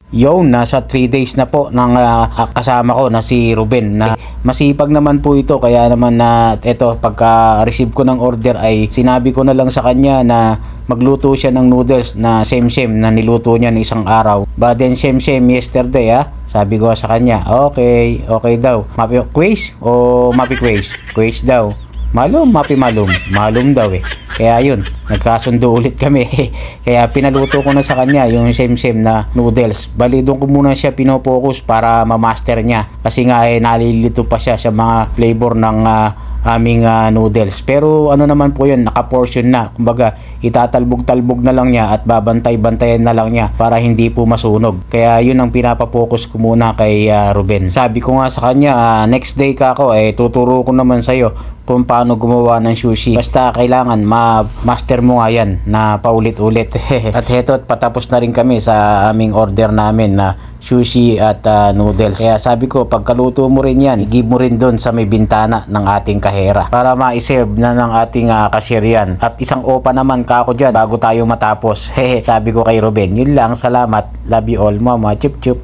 Yun, nasa 3 days na po ng kasama ko na si Ruben na masipag naman po ito, kaya naman na eto pagka receive ko ng order ay sinabi ko na lang sa kanya na magluto siya ng noodles na same na niluto niya ng isang araw. But then same yesterday sabi ko sa kanya, okay daw. Mapi quiz o mapi quiz? Quiz daw. Malum daw eh. Kaya yun, nagkasundo ulit kami. Kaya pinaluto ko na sa kanya yung same na noodles. Bali doon ko muna siya pinopokus para ma-master niya. Kasi nga nalilito pa siya sa mga flavor ng aming noodles. Pero ano naman po yun, naka-portion na. Kumbaga, itatalbog-talbog na lang niya at babantay-bantayan na lang niya para hindi po masunog. Kaya yun ang pinapapokus ko muna kay Ruben. Sabi ko nga sa kanya, next day ka ako, tuturo ko naman sa'yo kung paano gumawa ng sushi. Basta kailangan ma-master mo nga yan na paulit-ulit. At heto, patapos na rin kami sa aming order namin na sushi at noodles. Kaya sabi ko, pagkaluto mo rin yan, i-give mo rin doon sa may bintana ng ating kahera para ma-serve na ng ating cashier yan. At isang opa naman ka ako dyan bago tayo matapos. Sabi ko kay Ruben, yun lang, salamat. Love you all, mama. Chup chup.